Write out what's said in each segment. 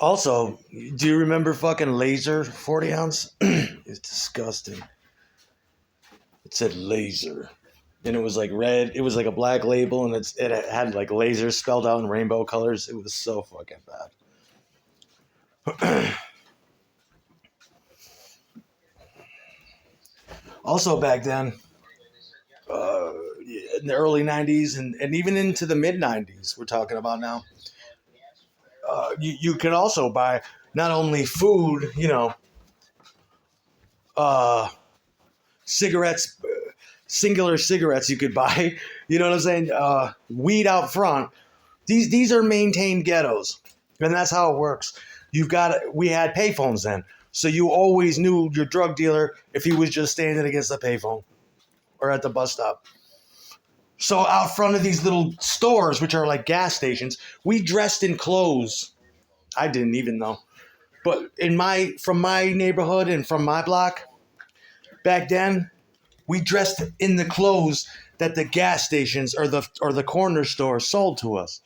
Also, do you remember fucking Laser 40 ounce? It's disgusting. It said Laser. And it was like red. It was like a black label, and it had like laser spelled out in rainbow colors. It was so fucking bad. Also, back then, uh, in the early 90s and even into the mid 90s, we're talking about now, you could also buy not only food, uh, cigarettes, singular cigarettes you could buy, you know what I'm saying? Weed out front. These are maintained ghettos, and that's how it works. We had payphones then, so you always knew your drug dealer if he was just standing against the payphone or at the bus stop. So out front of these little stores, which are like gas stations, we dressed in clothes. I didn't even know, but from my neighborhood and from my block back then, we dressed in the clothes that the gas stations or the corner stores sold to us.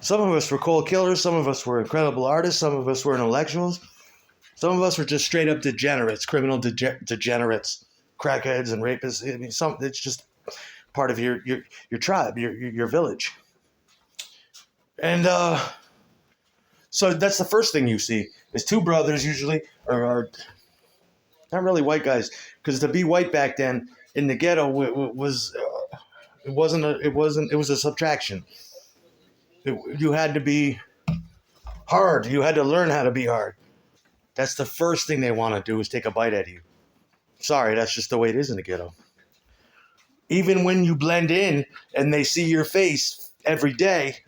Some of us were cold killers. Some of us were incredible artists. Some of us were intellectuals. Some of us were just straight up degenerates, criminal degenerates, crackheads and rapists. I mean, it's just part of your tribe, your village. And so that's the first thing you see is two brothers usually, or not really white guys, because to be white back then in the ghetto was it was a subtraction. You had to be hard. You had to learn how to be hard. That's the first thing they want to do is take a bite out of you. Sorry, that's just the way it is in the ghetto. Even when you blend in and they see your face every day,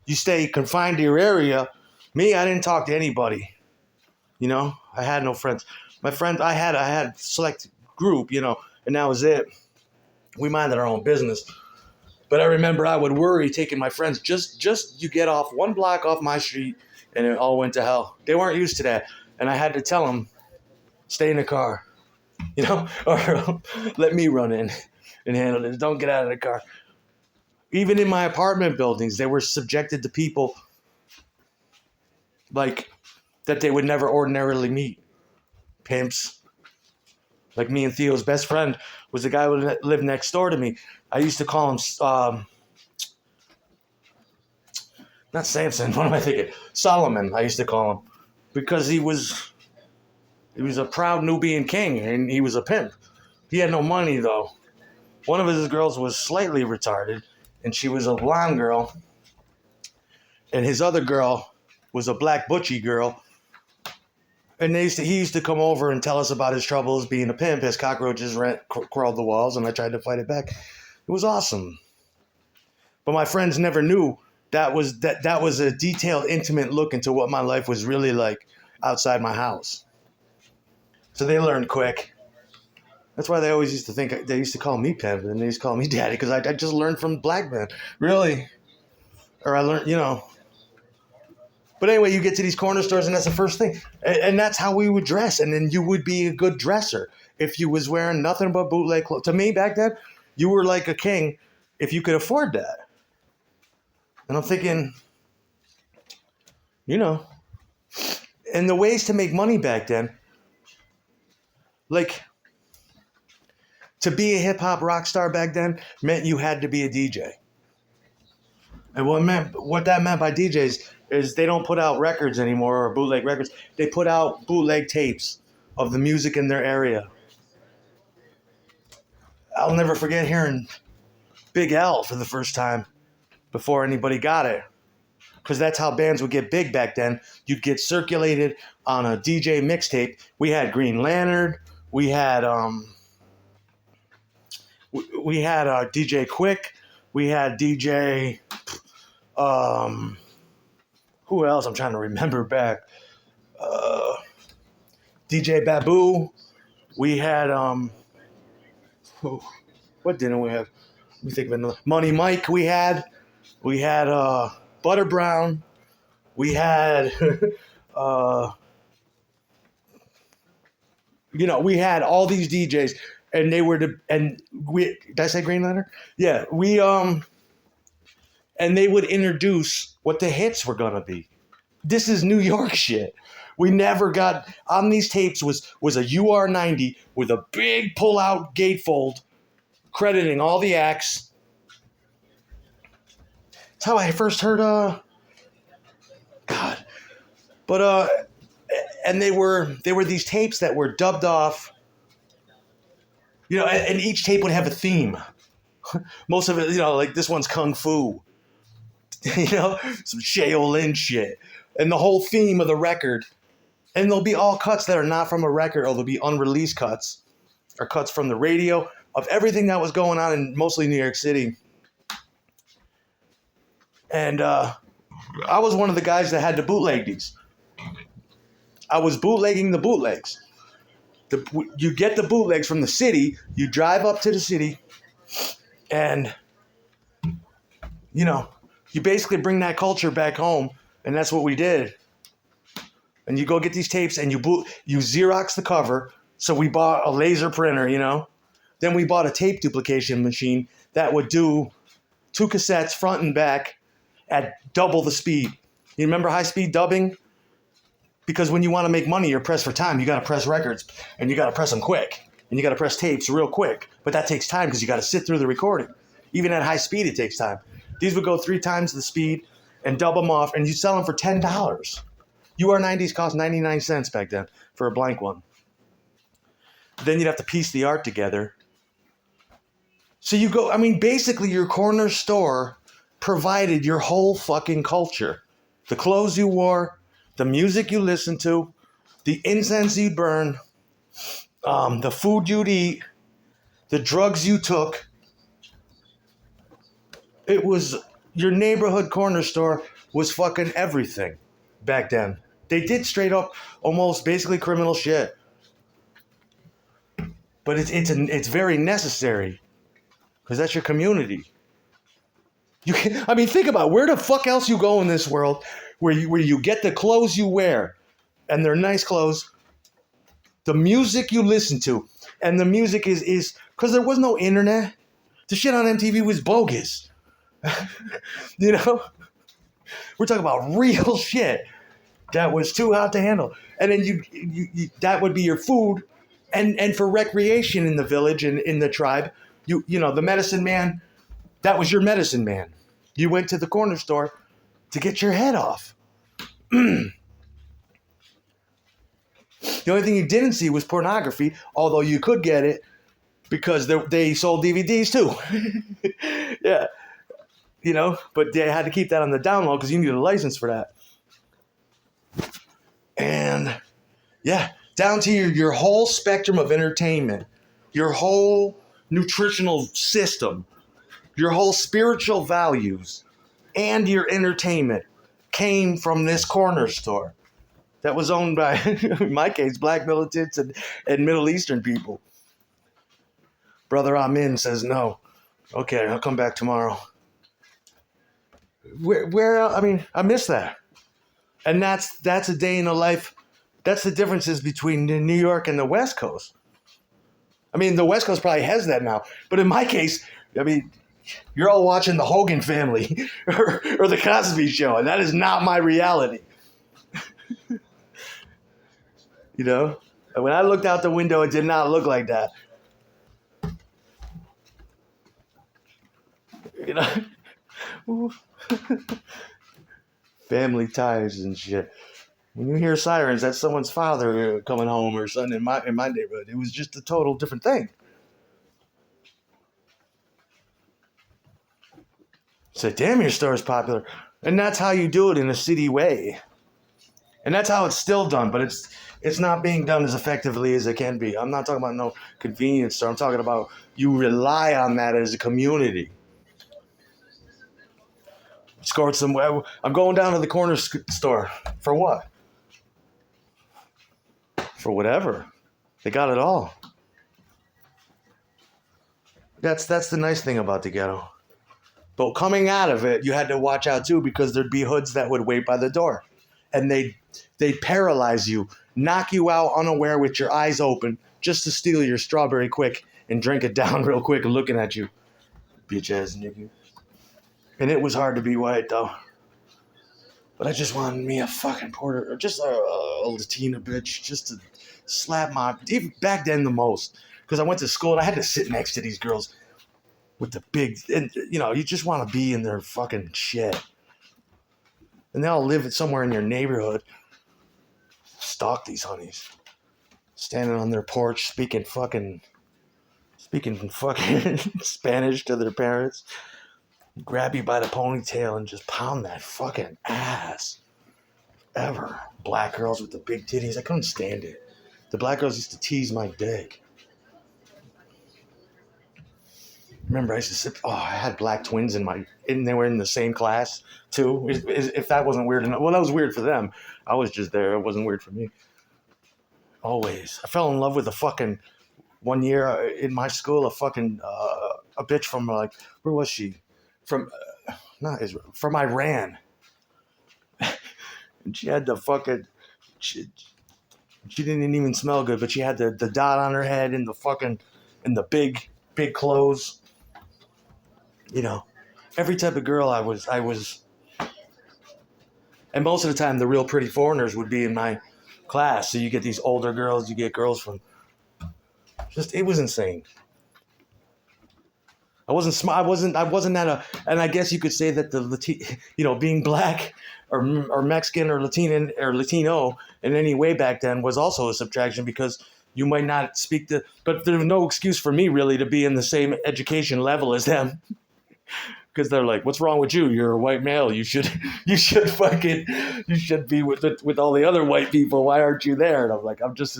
you stay confined to your area. Me, I didn't talk to anybody. I had no friends. My friends, I had a select group, and that was it. We minded our own business. But I remember I would worry taking my friends, just you get off one block off my street, and it all went to hell. They weren't used to that. And I had to tell them, stay in the car, or let me run in and handle this. Don't get out of the car. Even in my apartment buildings, they were subjected to people like that they would never ordinarily meet. Pimps. Like me and Theo's best friend was the guy who lived next door to me. I used to call him, not Samson, what am I thinking? Solomon, I used to call him. Because he was a proud Nubian king, and he was a pimp. He had no money, though. One of his girls was slightly retarded, and she was a blonde girl. And his other girl was a black butchy girl. And he used to come over and tell us about his troubles being a pimp. His cockroaches crawled the walls, and I tried to fight it back. It was awesome. But my friends never knew that was a detailed, intimate look into what my life was really like outside my house. So they learned quick. That's why they always used to think, they used to call me pimp, and they used to call me daddy, because I just learned from black men, really. Or I learned, But anyway, you get to these corner stores, and that's the first thing. And that's how we would dress. And then you would be a good dresser if you was wearing nothing but bootleg clothes. To me, back then, you were like a king if you could afford that. And I'm thinking, and the ways to make money back then, like, to be a hip-hop rock star back then meant you had to be a DJ. And what that meant by DJs is they don't put out records anymore, or bootleg records. They put out bootleg tapes of the music in their area. I'll never forget hearing Big L for the first time before anybody got it. Because that's how bands would get big back then. You'd get circulated on a DJ mixtape. We had Green Lantern. We had DJ Quick. We had DJ... who else? I'm trying to remember back. DJ Babu. We had what didn't we have? Let me think of another. Money Mike. We had Butter Brown. We had we had all these DJs, and they were did I say Green Lantern? Yeah, we and they would introduce what the hits were going to be. This is New York shit. We never got, on these tapes was a UR90 with a big pull-out gatefold crediting all the acts. That's how I first heard, God. But, and they were these tapes that were dubbed off, you know, and each tape would have a theme. Most of it, you know, like this one's Kung Fu, you know, some Shaolin shit. And the whole theme of the record, and there'll be all cuts that are not from a record, or there'll be unreleased cuts, or cuts from the radio, of everything that was going on in mostly New York City. And I was one of the guys that had to bootleg these. I was bootlegging the bootlegs. You get the bootlegs from the city, you drive up to the city, and, you know, you basically bring that culture back home, and that's what we did. And you go get these tapes, and you Xerox the cover. So we bought a laser printer, you know. Then we bought a tape duplication machine that would do 2 cassettes front and back at double the speed. You remember high-speed dubbing? Because when you want to make money, you're pressed for time. You got to press records, and you got to press them quick. And you got to press tapes real quick. But that takes time because you got to sit through the recording. Even at high speed, it takes time. These would go 3 times the speed and dub them off, and you sell them for $10. UR90s cost 99 cents back then for a blank one. Then you'd have to piece the art together. So you go, I mean, basically your corner store provided your whole fucking culture. The clothes you wore, the music you listened to, the incense you'd burn, the food you'd eat, the drugs you took. It was, your neighborhood corner store was fucking everything back then. They did straight up, almost basically criminal shit. But it's very necessary because that's your community. I mean, think about it. Where the fuck else you go in this world where you get the clothes you wear, and they're nice clothes, the music you listen to, and the music is because there was no internet. The shit on MTV was bogus. You know? We're talking about real shit that was too hot to handle. And then you that would be your food. And for recreation in the village and in the tribe, you know, the medicine man, that was your medicine man. You went to the corner store to get your head off. The only thing you didn't see was pornography, although you could get it because they sold DVDs too. Yeah. You know, but they had to keep that on the down low because you needed a license for that. And yeah, down to your whole spectrum of entertainment, your whole nutritional system, your whole spiritual values, and your entertainment came from this corner store that was owned by, in my case, black militants and Middle Eastern people. Brother Amin says, no. Okay, I'll come back tomorrow. Where I mean, I miss that. And that's a day in the life. That's the differences between New York and the West Coast. I mean, the West Coast probably has that now. But in my case, I mean, you're all watching the Hogan Family or the Cosby Show, and that is not my reality. You know? And when I looked out the window, it did not look like that. You know? Family ties and shit. When you hear sirens, that's someone's father coming home or son in my neighborhood. It was just a total different thing. Say, damn, your store is popular. And that's how you do it in a city way. And that's how it's still done, but it's not being done as effectively as it can be. I'm not talking about no convenience store. I'm talking about you rely on that as a community. Scored some. I'm going down to the corner store. For what? For whatever. They got it all. That's the nice thing about the ghetto. But coming out of it, you had to watch out too because there'd be hoods that would wait by the door. And they'd paralyze you, knock you out unaware with your eyes open just to steal your strawberry quick and drink it down real quick looking at you. Bitch ass nigga. And it was hard to be white though. But I just wanted me a fucking Puerto, or just a Latina bitch, just to slap my, even back then the most. Because I went to school and I had to sit next to these girls with the big, and you just want to be in their fucking shit. And they all live somewhere in your neighborhood. Stalk these honeys. Standing on their porch speaking fucking Spanish to their parents. Grab you by the ponytail and just pound that fucking ass. Ever. Black girls with the big titties. I couldn't stand it. The black girls used to tease my dick. Remember, I used to sit. Oh, I had black twins and they were in the same class too. If that wasn't weird enough, well, that was weird for them. I was just there. It wasn't weird for me. Always, I fell in love with a fucking one year in my school. A bitch from like, where was she? From not Israel, from Iran. And she had the fucking. She didn't even smell good, but she had the dot on her head and the big clothes. Every type of girl I was, and most of the time the real pretty foreigners would be in my class. So you get these older girls, you get girls from, it was insane. I wasn't smart. I wasn't and I guess you could say that being black or Mexican or Latino in any way back then was also a subtraction because you might not but there was no excuse for me really to be in the same education level as them. Because they're like, what's wrong with you? You're a white male. You should be with all the other white people. Why aren't you there? And I'm like, I'm just,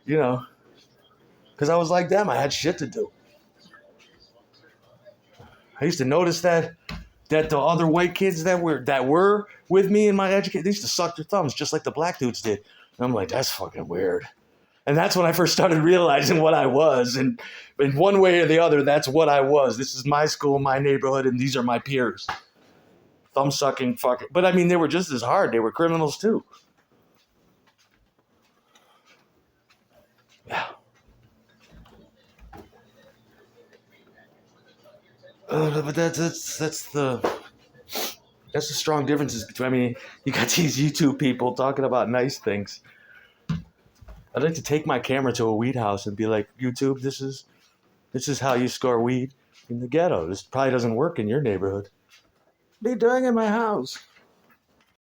because I was like them. I had shit to do. I used to notice that the other white kids that were with me in my education, they used to suck their thumbs just like the black dudes did. And I'm like, that's fucking weird. And that's when I first started realizing what I was. And in one way or the other, that's what I was. This is my school, my neighborhood, and these are my peers. Thumb sucking fucking. But I mean, they were just as hard. They were criminals too. Yeah. But that's the strong differences between. I mean, you got these YouTube people talking about nice things. I'd like to take my camera to a weed house and be like, YouTube, this is how you score weed in the ghetto. This probably doesn't work in your neighborhood. What are you doing in my house?